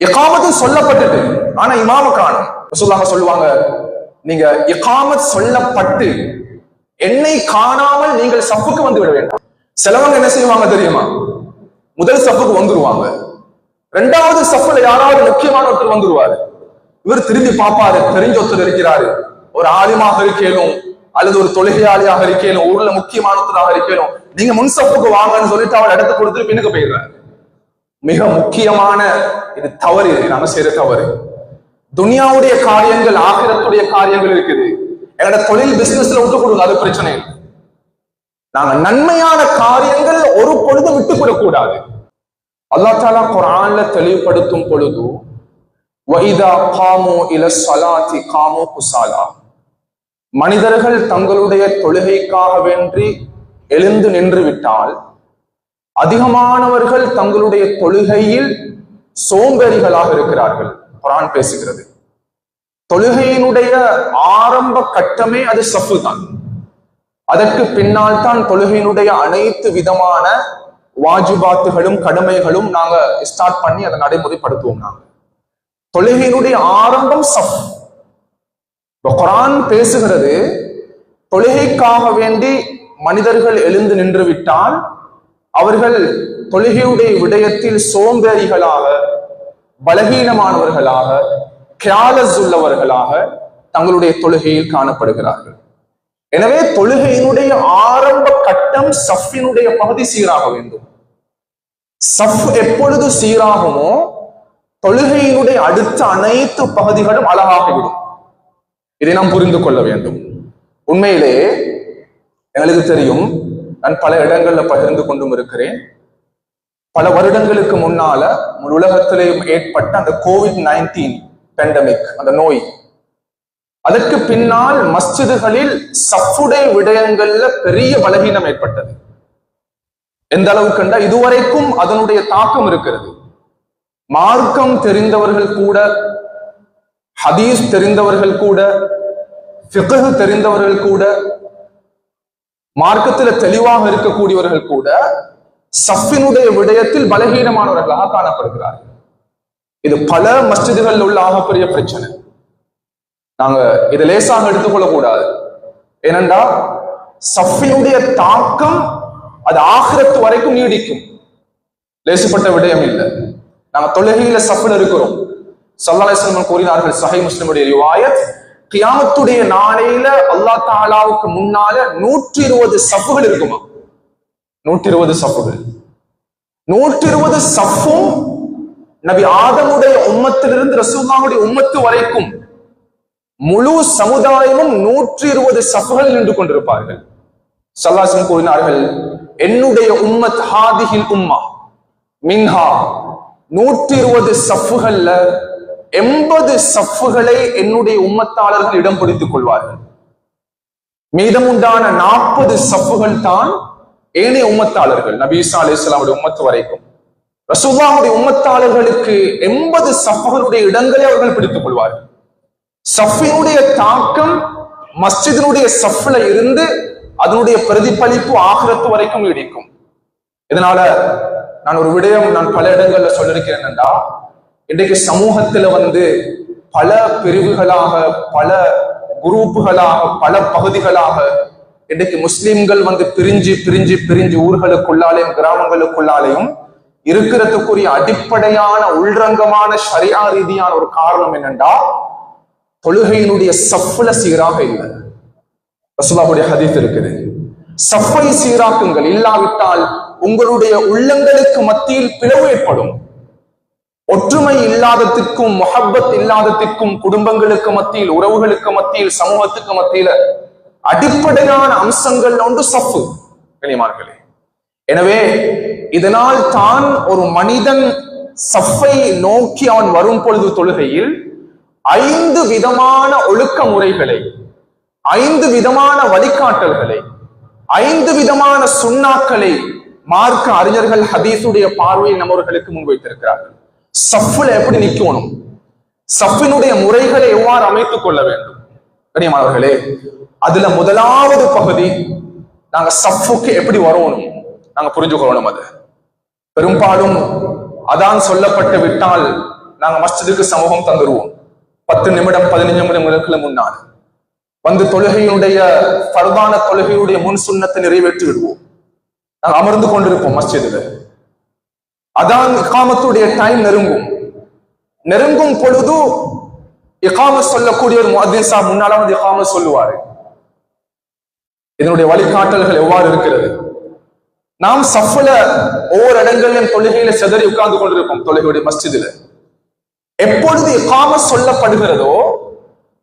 இகாமத்து சொல்லப்பட்டுட்டு ஆனா இமாம காணும். ரசூலுல்லாஹ் சொல்லுவாங்க, நீங்க இகாமத் சொல்லப்பட்டு என்னை காணாமல் நீங்கள் சப்புக்கு வந்து விட வேண்டாம். சிலவங்க என்ன செய்வாங்க தெரியுமா, முதல் சப்புக்கு வந்துருவாங்க, இரண்டாவது சப்புல யாராவது முக்கியமான ஒருத்தர் வந்துருவாரு, இவர் திரும்பி பார்ப்பாரு, தெரிஞ்ச ஒருத்தர் இருக்கிறாரு, ஒரு ஆலிமாக இருக்கேனும் அல்லது ஒரு தொழுகையாளியாக இருக்கேனும் ஊர்ல முக்கியமான ஒருத்தராக இருக்கேனும், நீங்க முன் சப்புக்கு வாங்கன்னு சொல்லிட்டு அவர் இடத்த கொடுத்துட்டு பின்னுக்கு போயிடுறாரு. மிக முக்கியமான இது தவறு, இது நம்ம செய்யற தவறு. துனியாவுடைய காரியங்கள் ஆகிரத்துடைய காரியங்கள் இருக்குது, என்னோட தொழில் பிசினஸ்ல விட்டு கொடுங்க, அது பிரச்சனை இல்லை. நாங்க நன்மையான காரியங்கள் ஒரு பொழுது விட்டுக்கூடக் கூடாது. அல்லாஹ் தஆலா குர்ஆன்ல தெளிவுபடுத்தும் பொழுது வஇதா காமு இல ஸலாத்தி காமு குஸாலா, மனிதர்கள் தங்களுடைய தொழுகைக்காக வேண்டி எழுந்து நின்று விட்டால் அதிகமானவர்கள் தங்களுடைய தொழுகையில் சோம்பேறிகளாக இருக்கிறார்கள். குர்ஆன் பேசுகிறது. தொழுகையினுடைய ஆரம்ப கட்டமே அது சஃபு தான். அதற்கு பின்னால் தான் தொழுகையினுடைய அனைத்து விதமான வாஜிபாத்துகளும் கடமைகளும் நாங்க ஸ்டார்ட் பண்ணி அதை நடைமுறைப்படுத்துவோம். நாங்க தொழுகையினுடைய ஆரம்பம் சஃப். குர்ஆன் பேசுகிறது, தொழுகைக்காக வேண்டி மனிதர்கள் எழுந்து நின்று விட்டால் அவர்கள் தொழுகையுடைய விடயத்தில் சோம்பேறிகளாக, பலகீனமானவர்களாக, கியாலஸ் உள்ளவர்களாக தங்களுடைய தொழுகையில் காணப்படுகிறார்கள். எனவே தொழுகையினுடைய ஆரம்ப கட்டம் சஃபினுடைய பகுதி சீராக வேண்டும். சஃப் எப்பொழுது சீராகுமோ தொழுகையினுடைய அடுத்த அனைத்து பகுதிகளும் அழகாகிவிடும். இதை நாம் புரிந்து கொள்ள வேண்டும். உண்மையிலே எங்களுக்கு தெரியும், நான் பல இடங்கள்ல பகிர்ந்து கொண்டும் இருக்கிறேன். பல வருடங்களுக்கு முன்னால உலகத்திலேயும் ஏற்பட்ட அந்த COVID-19 பேண்டமிக், அந்த நோய், அதற்கு பின்னால் மஸ்ஜிதுகளில் சஃபுடைய விடயங்கள்ல பெரிய பலகீனம் ஏற்பட்டது. எந்த அளவுக்கு கண்டா இதுவரைக்கும் அதனுடைய தாக்கம் இருக்கிறது. மார்க்கம் தெரிந்தவர்கள் கூட, ஹதீஸ் தெரிந்தவர்கள் கூட, ஃபிக்ஹ் தெரிந்தவர்கள் கூட, மார்க்கத்துல தெளிவாக இருக்கக்கூடியவர்கள் கூட சஃபினுடைய விடயத்தில் பலகீனமானவர்களாக காணப்படுகிறார்கள். இது பல மஸ்ஜிதுகள் உள்ள ஆகப்பெரிய பிரச்சனை. நாங்க இதை லேசாக எடுத்துக்கொள்ள கூடாது. ஏனென்றா சஃபினுடைய தாக்கம் அது ஆகிரத்து வரைக்கும் நீடிக்கும். லேசுப்பட்ட விடயம் இல்லை. நாங்க தொழுகையில சஃபில் இருக்கிறோம். ஸல்லல்லாஹு அலைஹி வஸல்லம் கூறினார்கள், சஹீஹ் முஸ்லிமுடைய ரிவாயத், கியாமத்துடைய நாளையில அல்லாஹ் தஆலாவுக்கு முன்னால 120 சஃபுகள் இருக்குமா. 120 சஃபுகள். 120 சஃபும் நபி ஆதமுடைய உம்மத்திலிருந்து ரசூலுல்லாஹுடைய உம்மத்து வரைக்கும் முழு சமுதாயமும் 120 சஃபுகள் நின்று கொண்டிருப்பார்கள். ஸல்லல்லாஹு அலைஹி வஸல்லம் கூறினார்கள், என்னுடைய உம்மத் ஹாதிஹில் உம்மா மின்ஹா, 120 சஃபுகள்ல 80 சஃபுகளை என்னுடைய உம்மத்தாளர்கள் இடம் பிடித்துக் கொள்வார்கள். மீதமுண்டான 40 சஃபுகள் தான் ஏனைய உம்மத்தாளர்கள், நபி ஈசா அலைஹிஸ்ஸலாமுடைய உம்மத்து வரைக்கும். ரசூலுல்லாஹுடைய உம்மத்தாளர்களுக்கு 80 சஃபுகளுடைய இடங்களை அவர்கள் பிடித்துக் கொள்வார்கள். சஃபினுடைய தாக்கம் மஸ்ஜிதினுடைய சஃப்ல இருந்து அதனுடைய பிரதிபலிப்பு ஆகிரத்து வரைக்கும் நீடிக்கும். இதனால நான் ஒரு விடயம் நான் பல இடங்கள்ல சொல்லிருக்கிறேன் என்னன்னா, இன்றைக்கு சமூகத்துல பல பிரிவுகளாக, பல குரூப்புகளாக, பல பகுதிகளாக இன்றைக்கு முஸ்லிம்கள் பிரிஞ்சு பிரிஞ்சு பிரிஞ்சு ஊர்களுக்குள்ளாலையும் கிராமங்களுக்குள்ளாலையும் இருக்கிறதுக்குரிய அடிப்படையான உள்ரங்கமான ஷரியா ரீதியான ஒரு காரணம் என்னன்னா, தொழுகையினுடைய சஃப்ல சீராக இல்லை. ரசூலுல்லாஹுடைய ஹதீஸ் இருக்குது, சஃபை சீராக்குங்கள், இல்லாவிட்டால் உங்களுடைய உள்ளங்களுக்கு மத்தியில் பிளவு ஏற்படும். ஒற்றுமை இல்லாதத்திற்கும் முஹப்பத் இல்லாதத்திற்கும் குடும்பங்களுக்கு மத்தியில், உறவுகளுக்கு மத்தியில், சமூகத்துக்கு மத்தியில அடிப்படையான அம்சங்கள் ஒன்று சஃபு. கண்ணியமானவர்களே, எனவே இதனால் தான் ஒரு மனிதன் சஃபை நோக்கி அவன் வரும் பொழுது தொழுகையில் 5 விதமான ஒழுக்க முறைகளை, 5 விதமான வழிகாட்டல்களை, 5 விதமான சுன்னாக்களை மார்க்க அறிஞர்கள் ஹதீஸுடைய பார்வையை நம்மவர்களுக்கு முன்வைத்திருக்கிறார்கள். சஃப்ல எப்படி நிக்கணும், சஃபினுடைய முறைகளை எவ்வாறு அமைத்துக் கொள்ள வேண்டும். கண்ணியமானவர்களே, அதுல முதலாவது பகுதி, நாங்க சஃபுக்கு எப்படி வரணும் நாங்க புரிஞ்சுக்கொள்ளணும். அது பெரும்பாலும் அதான் சொல்லப்பட்டு விட்டால் நாங்க மஸ்ஜிதுக்கு சமூகம் தந்துருவோம். 10 நிமிடம் 15 நிமிடங்களுக்கு முன்னால் வந்து தொழுகையுடைய பரதான தொழுகையுடைய முன் சுன்னத்தை நிறைவேற்றி விடுவோம். நாங்கள் அமர்ந்து கொண்டிருப்போம் மஸ்ஜிதுல. அதான் இகாமத்துடைய டைம் நெருங்கும் பொழுது இகாமத் சொல்லக்கூடிய ஒரு முஅத்தின் சாஹிப் முன்னால வந்து இகாமத் சொல்லுவாரு. இதனுடைய வழிகாட்டல்கள் எவ்வாறு இருக்கிறது? நாம் சஃப்ல ஒவ்வொரு இடங்களிலும் தொழுகையில செதறி உட்கார்ந்து கொண்டிருப்போம். தொழுகையுடைய மஸ்ஜிதுல எப்பொழுது இகாமத் சொல்லப்படுகிறதோ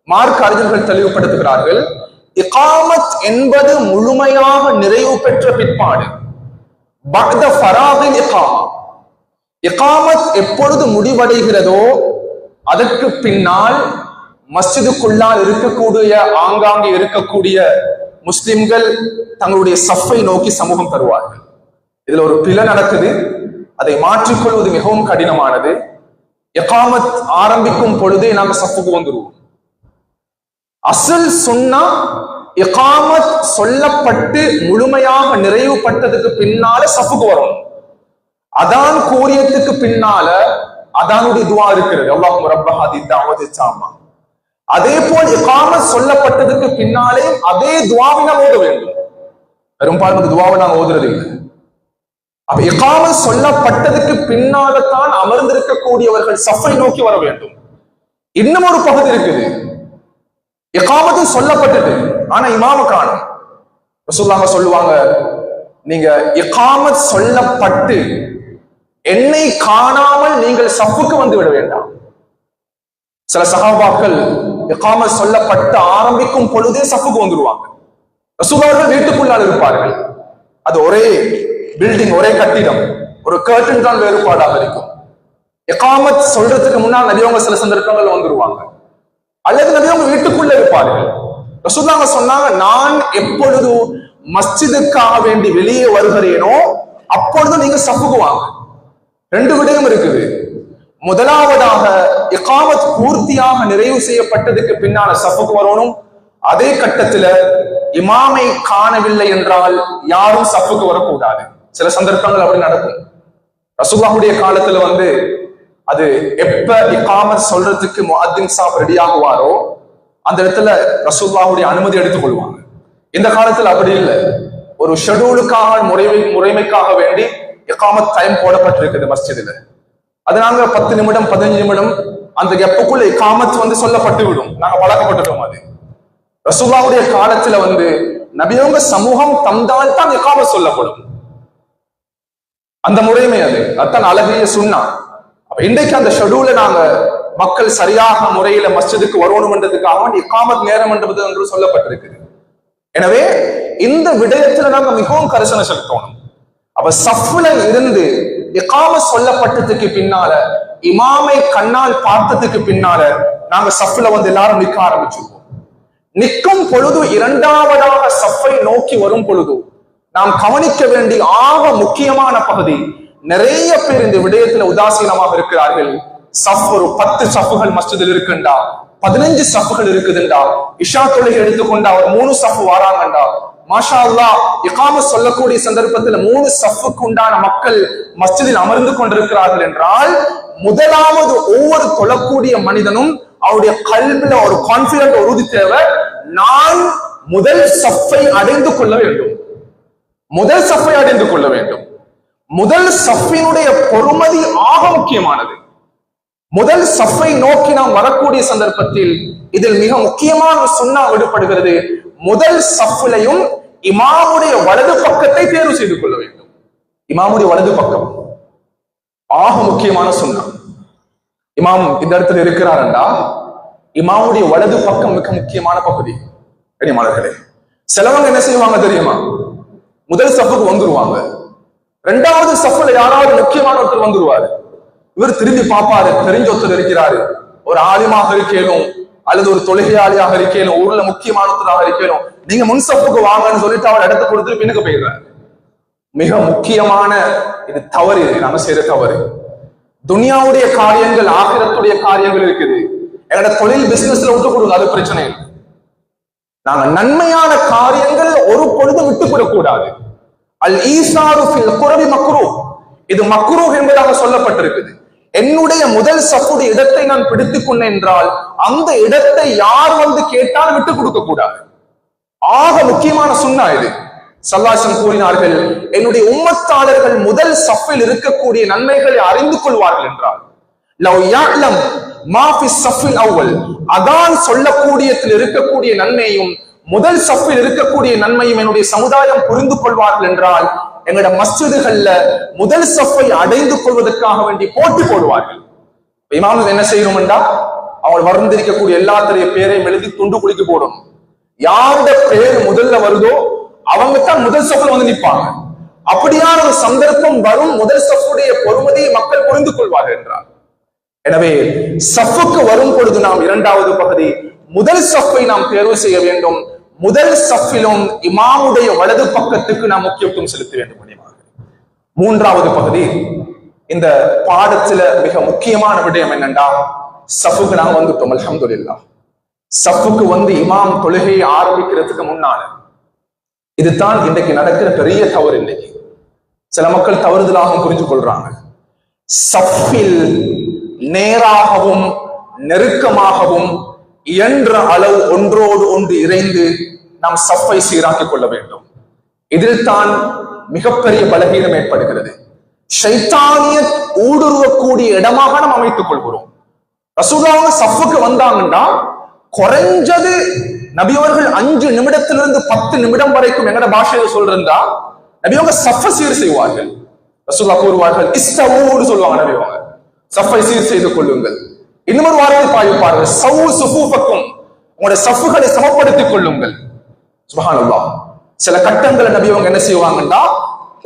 மார்க்க அறிஞர்கள் தெளிவுபடுத்துகிறார்கள், இகாமத் என்பது முழுமையாக நிறைவு பெற்ற பிற்பாடு பஅத ஃபராகில் இகாமத் எப்பொழுது முடிவடைகிறதோ அதற்கு பின்னால் மஸ்ஜிதுக்குள்ளால் ஆங்காங்கே இருக்கக்கூடிய முஸ்லிம்கள் தங்களுடைய சஃப்பை நோக்கி சமூகம் தருவார்கள். இதுல ஒரு பிழை நடக்குது. அதை மாற்றிக்கொள்வது மிகவும் கடினமானது. இகாமத் ஆரம்பிக்கும் பொழுதே நாங்கள் சஃப்புக்கு வந்துருவோம். அசல் சொன்னா இகாமத் சொல்லப்பட்டு முழுமையாக நிறைவுபட்டதுக்கு பின்னால சஃப்புக்கு வரணும். அதான் கூறியத்துக்கு பின்னால அதானுடைய துவா இருக்கிறது, அல்லாஹும்ம ரப்ப ஹாதி தஅவதி தாம்மா. அதே போல் இகாமத் சொல்லப்பட்டதுக்கு பின்னாலே அதே துவாவை நாம் ஓத வேண்டும். பெரும்பாலும் அந்த துவாவை நாம் ஓதுறது இல்லை. அப்ப இகாமத் சொல்லப்பட்டதுக்கு பின்னால தான் அமர்ந்திருக்கக்கூடியவர்கள் சஃப்பை நோக்கி வர வேண்டும். இன்னும் ஒரு பகுதி இருக்குது, இகாமத்து சொல்லப்பட்டது ஆனா இமாம காணும். ரசூலுல்லாஹ் சொல்லுவாங்க, நீங்க இகாமத் சொல்லப்பட்டு என்னை காணாமல் நீங்கள் சஃப்புக்கு வந்து விட வேண்டாம். சில சஹாபாக்கள் இகாமத் சொல்லப்பட்டு ஆரம்பிக்கும் பொழுதே சஃப்புக்கு வந்துடுவாங்க. ரசூலுல்லாஹ் வீட்டுக்குள்ளால் இருப்பார்கள். அது ஒரே பில்டிங், ஒரே கட்டிடம், ஒரு கர்டன் தான் வேறுபாடாக இருக்கும். இகாமத் சொல்றதுக்கு முன்னால் நபியவங்க சில சந்தர்ப்பங்கள் வந்துருவாங்க, அல்லது நபியவங்க வீட்டுக்குள்ள இருப்பார்கள். ரசூலுல்லாஹ் சொன்னாங்க, நான் எப்பொழுது மஸ்ஜிதுக்காக வேண்டி வெளியே வருகிறேனோ அப்பொழுது நீங்க சஃப்புக்கு வாங்க. 2 விடயம் இருக்குது. முதலாவதாக இகாமத் பூர்த்தியாக நிறைவு செய்யப்பட்டதுக்கு பின்னால சஃப்புக்கு வரணும். அதே கட்டத்துல இமாமை காணவில்லை என்றால் யாரும் சஃப்புக்கு வரக்கூடாது. சில சந்தர்ப்பங்கள் அப்படி நடக்கும். ரசூலுல்லாஹுடைய காலத்துல வந்து அது எப்ப இகாமத் சொல்றதுக்கு முஅத்தின் சாஹிப் ரெடி ஆகுவாரோ அந்த இடத்துல ரசூலுல்லாஹுடைய அனுமதி எடுத்துக் கொள்வாங்க. இந்த காலத்துல அப்படி இல்லை. ஒரு ஷெட்யூலுக்காக முறைமைக்காக வேண்டி இகாமத் டைம் போடப்பட்டிருக்குது மஸ்ஜிதுல. அது நாங்க 10 நிமிடம் 15 நிமிடம் அந்த எப்பக்குள்ள இகாமத் வந்து சொல்லப்பட்டு விடும். நாங்க பழக்கப்பட்டுட்டோம். அது ரசூலுல்லாஹுடைய காலத்துல வந்து நபியவங்க சமூகம் தந்தால் தான் இகாமத் சொல்லப்படும். அந்த முறைமை அதுதான் அழகிய சுன்னா. இன்றைக்கு அந்த ஷெட்யூல நாங்க மக்கள் சரியாக முறையில மஸ்ஜிதுக்கு வரணும்ன்றதுக்காக இகாமத் நேரம் என்று சொல்லப்பட்டிருக்குது. எனவே இந்த விடயத்துல நாங்க மிகவும் கரிசனை செலுத்தணும். அப்ப சஃப்ல இருந்து இகாமத் சொல்லப்பட்டதுக்கு பின்னால இமாமை கண்ணால் பார்த்ததுக்கு பின்னால நாங்க சஃப்ல வந்து எல்லாரும் நிற்க ஆரம்பிச்சிருக்கோம். நிற்கும் பொழுது இரண்டாவதாக சஃப்பை நோக்கி வரும் பொழுது நாம் கவனிக்க வேண்டிய ஆக முக்கியமான பகுதி, நிறைய பேர் இந்த விடயத்துல உதாசீனமாக இருக்கிறார்கள். சஃப் ஒரு 10 சஃப்புகள் மஸ்ஜிதில் இருக்குண்டா, 15 சஃப்புகள் இருக்குதுண்டா, இஷா தொழுகை எடுத்துக்கொண்டா ஒரு 3 சஃப்பு வாராங்கண்டா, மாஷா அல்லாஹ் இகாமத் சொல்லக்கூடிய சந்தர்ப்பத்தில் 3 சஃப்புக்கு உண்டான மக்கள் மஸ்ஜிதில் அமர்ந்து கொண்டிருக்கிறார்கள் என்றால், முதலாவது ஒவ்வொரு தொழக்கூடிய மனிதனும் அவருடைய கல்வில ஒரு கான்பிடன்ட், ஒரு உறுதி தேவை. நான் முதல் சஃப்பை அடைந்து கொள்ள வேண்டும். முதல் சஃப்பை அடைந்து கொள்ள வேண்டும். முதல் சஃப்பினுடைய பொறுமதி ஆக முக்கியமானது. முதல் சஃப்பை நோக்கி நாம் வரக்கூடிய சந்தர்ப்பத்தில் இதில் மிக முக்கியமான சுன்னா விடுபடுகிறது. முதல் சஃப்லையும் இமாமுடைய வலது பக்கத்தை தேர்வு செய்து கொள்ள வேண்டும். இமாமுடைய வலது பக்கம் ஆக முக்கியமான சுன்னா. இமாம் இந்த இடத்துல இருக்கிறாரண்டா இமாமுடைய வலது பக்கம் மிக முக்கியமான பகுதி. கனிமானர்களே, சிலவங்க என்ன செய்வாங்க தெரியுமா? முதல் சஃப்புக்கு வந்துருவாங்க, 2வது சஃப்ல யாராவது முக்கியமான ஒருத்தர் வந்துருவாரு. இவர் திரும்பி பார்ப்பாரு, தெரிஞ்ச ஒருத்தர் இருக்கிறாரு, ஒரு ஆலிமாக இருக்கேனும் அல்லது ஒரு தொழுகையாளியாக இருக்கேனும், ஊர்ல முக்கியமான ஒருத்தராக இருக்கேனும், நீங்க முன் சஃப்புக்கு வாங்கன்னு சொல்லிட்டு அவர் இடத்தை கொடுத்துட்டு பின்னுக்கு போயிடுறாரு. மிக முக்கியமான இது தவறு. இது நம்ம செய்யற தவறு. துனியாவுடைய காரியங்கள், ஆகிரத்துடைய காரியங்கள் இருக்குது. என்னோட தொழில் பிசினஸ்ல விட்டு கொடுங்க, அது பிரச்சனை இல்லை. நாங்க நன்மையான காரியங்கள் ஒரு பொழுதும் விட்டுக்கூடக்கூடாது. அல் ஈசாரு ஃபில் குர்பி மக்ரூஹ், இது மக்ரூஹ் என்பதாக சொல்லப்பட்டிருக்குது. என்னுடைய முதல் சஃப்புடைய இடத்தை நான் பிடித்துக் கொண்டேன் என்றால் அந்த இடத்தை யார் வந்து கேட்டால் விட்டுக் கொடுக்க கூடாது. ஆக முக்கியமான சுன்னா இது. ஸல்லல்லாஹு கூறினார்கள், என்னுடைய உம்மத்தாளர்கள் முதல் சஃப்பில் இருக்கக்கூடிய நன்மைகளை அறிந்து கொள்வார்கள் என்றால், லவ் யஅலம் மா ஃபி ஸஃபில் அவ்வல், அதான் சொல்லக்கூடியத்தில் இருக்கக்கூடிய நன்மையும் முதல் சஃப்பில் இருக்கக்கூடிய நன்மையும் என்னுடைய சமுதாயம் புரிந்து கொள்வார்கள் என்றால், எங்களோட மஸ்ஜிதுகள்ல முதல் சஃப்பை அடைந்து கொள்வதற்காக வேண்டி போட்டி போடுவார்கள். இமாம் என்ன செய்யணும்டா, அவங்க வந்திருக்கக்கூடிய எல்லாத்துடைய பேரையும் எழுதி துண்டு குளிக்கு போடணும். யாருடைய பேர் முதல்ல வருதோ அவங்க தான் முதல் சஃப்ல வந்து நிற்பாங்க. அப்படியான ஒரு சந்தர்ப்பம் வரும், முதல் சஃப்புடைய பொறுமதியை மக்கள் புரிந்து கொள்வார்கள் என்றார். எனவே சஃப்புக்கு வரும் பொழுது நாம் இரண்டாவது பகுதி முதல் சஃப்பை நாம் தேர்வு செய்ய வேண்டும். முதல் சஃப்பிலும் இமாமுடைய வலது பக்கத்துக்கு நாம் முக்கியத்துவம் செலுத்த வேண்டும். மூன்றாவது பகுதி, இந்த பாடத்துல மிக முக்கியமான விடயம் என்னண்டா, சஃப்புக்கு நாங்க வந்துட்டோம் அல்ஹம்துலில்லாஹ். சஃப்புக்கு வந்து இமாம் தொழுகையை ஆரம்பிக்கிறதுக்கு முன்னால, இதுதான் இன்றைக்கு நடக்கிற பெரிய தவறு. இன்னைக்கு சில மக்கள் தவறுதலாக புரிஞ்சு கொள்றாங்க. சஃப்பில் நேராகவும் நெருக்கமாகவும் இயன்ற அளவு ஒன்றோடு ஒன்று இறைந்து நாம் சஃப்பை சீராக்கிக் கொள்ள வேண்டும். இதில் தான் மிகப்பெரிய பலகீனம் ஏற்படுகிறது. ஷைத்தானியத் ஊடுருவக்கூடிய இடமாக நாம் அமைத்துக் கொள்கிறோம். ரசூலுல்லாஹ் சஃப்புக்கு வந்தாங்கன்னா குறைஞ்சது நபியவர்கள் 5 நிமிடத்திலிருந்து 10 நிமிடம் வரைக்கும் எங்கட பாஷையில சொல்றா, நபியவங்க சஃப்பை சீர் செய்வார்கள். ரசூலுல்லாஹ் கூறுவார்கள், இஸ்தவூன்னு சொல்லுவாங்க நபியவங்க, சஃப்பை சீர் செய்து கொள்ளுங்கள். இன்னொரு வார்த்தை பாய்ப்பார்கள், சவ்வு சுஃபூஃபக்கும், உங்களுடைய சஃப்புகளை சமப்படுத்திக் கொள்ளுங்கள். சுப்ஹானல்லாஹ். சில கட்டங்களை நபியவங்க என்ன செய்வாங்கன்னா,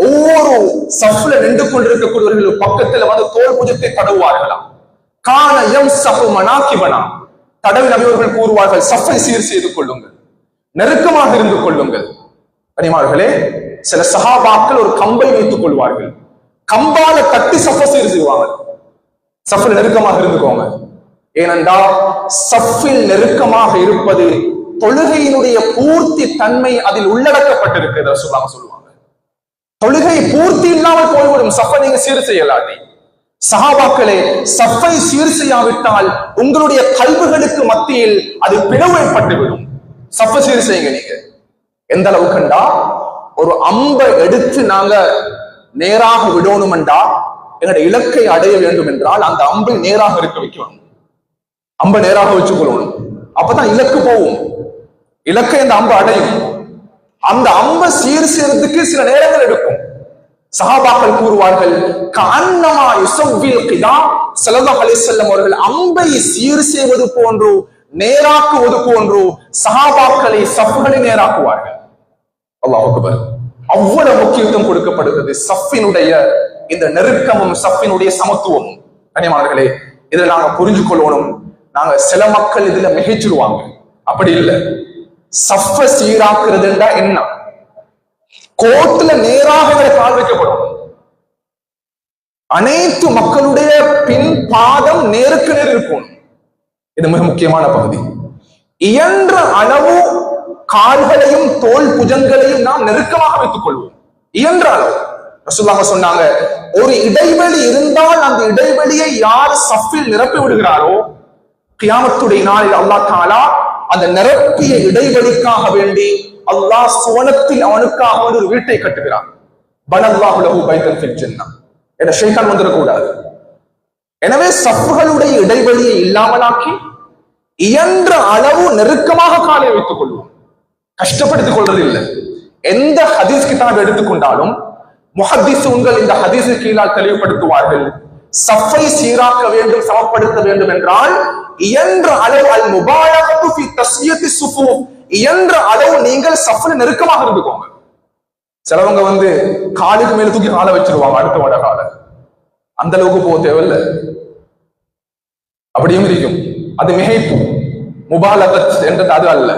ஒவ்வொரு சஃப்ல நின்று கொண்டிருக்கக்கூடியவர்கள் பக்கத்துல வந்து தோல் புஜத்தை தடவுவார்களாம். கான யம்ஸஹு மனாகிபனா, தடவி நபியவர்கள் கூறுவார்கள், சஃப்பை சீர் செய்து கொள்ளுங்கள், நெருக்கமாக இருந்து கொள்ளுங்கள். கனிமார்களே, சில சஹாபாக்கள் ஒரு கம்பை வைத்துக் கொள்வார்கள், கம்பால தட்டி சஃப்பை சீர் செய்வாங்க. சஃப்பில் நெருக்கமாக இருந்துக்கோங்க. ஏனென்றால் சஃப்பில் நெருக்கமாக இருப்பது தொழுகையினுடைய பூர்த்தி தன்மை அதில் உள்ளடக்கப்பட்டிருக்கிறது. ரசூலுல்லாஹ் சொல்லுவாங்க, தொழுகை பூர்த்தி இல்லாமல் போய்விடும் சஃப்பை நீங்க சீர் செய்யலாட்டி. சஹாபாக்களே, சஃப்பை சீர் செய்யாவிட்டால் உங்களுடைய கல்புகளுக்கு மத்தியில் அது பிளவு ஏற்பட்டுவிடும். சஃப்பை சீர் செய்யுங்க. நீங்க எந்த அளவுக்குண்டா, ஒரு அம்பை எடுத்து நாங்க நேராக விடணும்டா, எங்களுடைய இலக்கை அடைய வேண்டும் என்றால் அந்த அம்பை நேராக இருக்க வைக்கணும். அம்பை நேராக வச்சுக் கொள்ளணும். அப்பதான் இலக்கு போகும், இலக்கை அந்த அம்பு அடையும். அந்த அம்பை சீர் செய்யறதுக்கு சில நேரங்கள் எடுக்கும். சஹாபாக்கள் கூறுவார்கள், கஅன்னமா யுஸவ்வில் கிதா, ஸல்லல்லாஹு அலைஹி வஸல்லம் அவர்கள் அம்பை சீர் செய்வது போன்று நேராக்குவது போன்று சஹாபாக்களை சஃப்களை நேராக்குவார்கள். அல்லாஹ் அக்பர். அவ்வளவு முக்கியத்துவம் கொடுக்கப்படுகிறது சஃப்பினுடைய இந்த நெருக்கமும் சஃப்பினுடைய சமத்துவமும். கனிமார்களே, இதை நாங்க புரிஞ்சு கொள்ளணும். நாங்க சில மக்கள் இதுல மிகைச்சிருவாங்க, அப்படி இல்லை. சஃப்பை சீராக்குறதுண்டா என்ன? கோட்டுல நேராக கால் வைக்கப்படும். அனைத்து மக்களுடைய பின் பாதம் நேருக்கு நேர் இருக்கும். இது மிக முக்கியமான பகுதி. இயன்ற அளவு கால்களையும் தோல் புஜங்களையும் நாம் நெருக்கமாக வைத்துக் கொள்வோம். இயன்ற அளவு. ரசூலுல்லாஹ் சொன்னாங்க, ஒரு இடைவெளி இருந்தால் அந்த இடைவெளியை யார் சஃப்பில் நிரப்பி விடுகிறாரோ, கியாமத்துடைய நாளில் அல்லாஹ் தஆலா அந்த நிரப்பிய இடைவெளிக்காக வேண்டி அல்லாஹ் சுவனத்தில் அவனுக்காக ஒரு வீட்டை கட்டுகிறான். பனல்லாஹு லஹு பைத்தன் ஃபில் ஜன்னah. என்ற ஷைத்தான் வந்துடக்கூடாது. எனவே சஃப்புகளுடைய இடைவெளியை இல்லாமலாக்கி இயன்ற அளவு நெருக்கமாக காலை வைத்துக் கொள்வோம். கஷ்டப்படுத்திக் கொள்றது இல்லை. எந்த ஹதீஸ் கிதாப் எடுத்துக்கொண்டாலும் முஹத்திஸுங்கள் இந்த ஹதீஸு கீழால் தெளிவுபடுத்துவார்கள், சஃப்பை சீராக்க வேண்டும், சமப்படுத்த வேண்டும் என்றால் இயன்ற அளவு அல் முபாலகத்து ஃபி தஸ்யத்தி ஸுஃபூஃப், இயன்ற அளவு நீங்கள் சஃப்ல நெருக்கமாக இருந்துக்கோங்க. சிலவங்க வந்து காலுக்கு மேல தூக்கி காலை வச்சிருவாங்க, அடுத்த வட காலை. அந்த அளவுக்கு போக தேவையில்லை. அப்படியும் இருக்கும். அது மிகைப்பு. முபாலகத் என்றது அது அல்ல.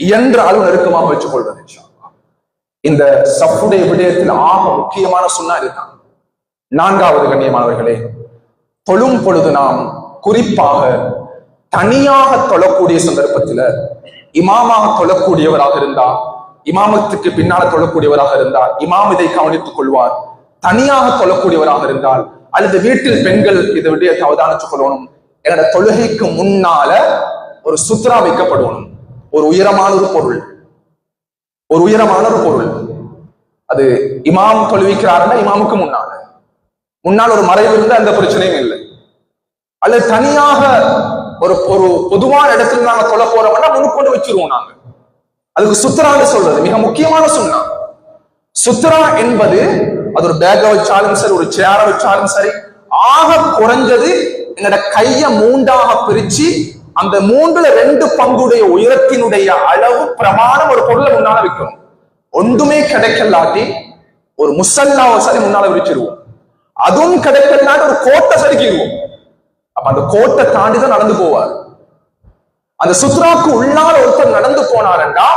இயன்ற அளவு நெருக்கமாக வச்சுக் கொள்வது. இந்த சஃப்புடைய விடயத்தில் ஆக முக்கியமான சுன்னா இதுதான். நான்காவது, கண்ணியமானவர்களே, தொழும் பொழுது நாம் குறிப்பாக தனியாக தொழக்கூடிய சந்தர்ப்பத்தில் இமாமாக தொழக்கூடியவராக இருந்தால், இமாமத்துக்கு பின்னால தொழக்கூடியவராக இருந்தால் இமாம் இதை கவனித்துக் கொள்வார். தனியாக தொழக்கூடியவராக இருந்தால் அல்லது வீட்டில் பெண்கள் இதை விடயத்தை அவதானித்துக் கொள்ளணும். என்னோட தொழுகைக்கு முன்னால ஒரு சுத்ரா வைக்கப்படணும். ஒரு உயரமான ஒரு பொருள், அது இமாம் தொழுவிக்கிறாருன்னா இமாமுக்கு முன்னால் ஒரு மறைவு இருந்தா அந்த பிரச்சனையும் இல்லை. அல்லது தனியாக ஒரு பொதுவான இடத்துல நாங்க தொழ போறோம்னா முன்கொண்டு வச்சிருவோம். நாங்க அதுக்கு சுத்ரான்னு சொல்றது மிக முக்கியமான சுன்னா. சுத்ரா என்பது அது ஒரு பேக்க வச்சாலும் சரி, ஒரு சேர வச்சாலும் சரி, ஆக குறைஞ்சது என்னோட கைய 3ஆக பிரிச்சு அந்த 3/2 பங்குடைய உயரத்தினுடைய அளவு பிரமாணம் ஒரு பொருளை முன்னால வைக்கணும். ஒன்றுமே கிடைக்கலாட்டி ஒரு முசல்லாவை சரி முன்னால விரிச்சிருவோம். அதுவும் கிடைக்கலாட்டி ஒரு கோட்டை சரிக்கிடுவோம். அப்ப அந்த கோட்டை தாண்டிதான் நடந்து போவார். அந்த சுத்ராக்கு உள்ளால ஒருத்தர் நடந்து போனாருன்னா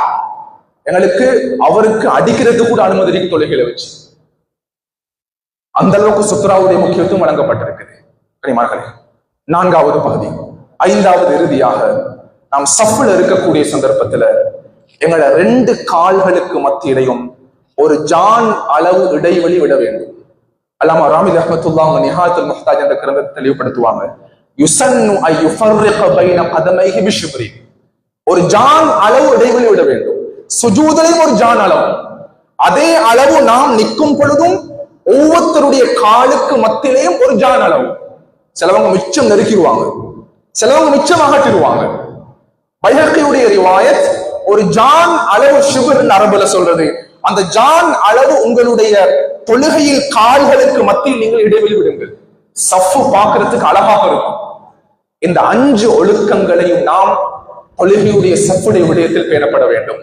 எங்களுக்கு அவருக்கு அடிக்கிறது கூட அனுமதி இருக்கு தொழுகையில வச்சு. அந்த அளவுக்கு சுத்ராவுடைய முக்கியத்துவம் வழங்கப்பட்டிருக்குது. கனிமார்களே, 4வது பகுதி, 5வது இறுதியாக நாம் சஃப்ல இருக்கக்கூடிய சந்தர்ப்பத்துல எங்களோட 2 கால்களுக்கு மத்தியிடையும் ஒரு ஜான் அளவு இடைவெளி விட வேண்டும். அல்லாமா ராமில் ரஹ்மத்துல்லாஹ் நிஹாயத்துல் முஹ்தாஜ் என்ற கிரந்தத்தை தெளிவுபடுத்துவாங்க. யுஸன்னு ஐ யுஃபர்ரிக பைன கதமைஹி பிஷ்ப்ரி, ஒரு ஜான் அளவு இடைவெளி விட வேண்டும். சுஜூதிலையும் ஒரு ஜான் அளவு, அதே அளவு நாம் நிற்கும் பொழுதும் ஒவ்வொருத்தருடைய காலுக்கு மத்தியிலையும் ஒரு ஜான் அளவு. சிலவங்க மிச்சம் நெருக்கிடுவாங்க, சிலவங்க மிச்சம் அகற்றிடுவாங்க. பைஹக்கியுடைய ரிவாயத் ஒரு ஜான் அளவு ஷிபர் அரபுல சொல்றது. அந்த ஜான் அளவு உங்களுடைய தொழுகையில் கால்களுக்கு மத்தியில் நீங்கள் இடைவெளி விடுங்கள். சஃப்பு பார்க்கறதுக்கு அழகாக இருக்கும். இந்த 5 ஒழுக்கங்களையும் நாம் தொழுகையுடைய சஃப்புடைய விடயத்தில் பேணப்பட வேண்டும்.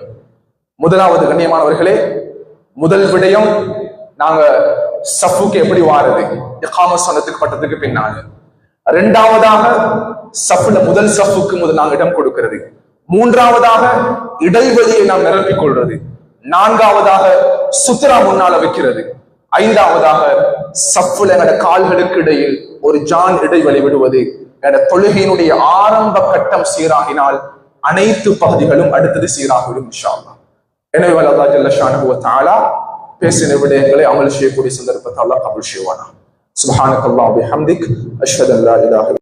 முதலாவது, கண்ணியமானவர்களே, முதல் விடயம், நாங்க சஃப்புக்கு எப்படி வாரது இகாமத் சொன்னதுக்கு பட்டத்துக்கு பின்னால. 2வதாக சஃப்ல முதல் சஃப்புக்கு நாங்க இடம் கொடுக்கிறது. 3வதாக இடைவெளியை நாம் நிரப்பிக் கொள்றது. 4வதாக சுத்ரா முன்னால வைக்கிறது. 5வதாக சஃப்ல எங்களோட கால்களுக்கு இடையில் ஒரு ஜான் இடைவெளி விடுவது. எங்களோட தொழுகையினுடைய ஆரம்ப கட்டம் சீராகினால் அனைத்து பகுதிகளும் அடுத்தது சீராகிவிடும் இன்ஷா அல்லாஹ். எனவே அல்லாஹ் ஜல்ல ஷானஹு வ தஆலா பேசின விடயங்களை அமல் செய்யக்கூடிய சந்தர்ப்பத்தை அல்லாஹ் கபூல் செய்வானா. சுப்ஹானக்கல்லாஹு வ பிஹம்திக் அஷ்ஹது அல்லா இலாஹா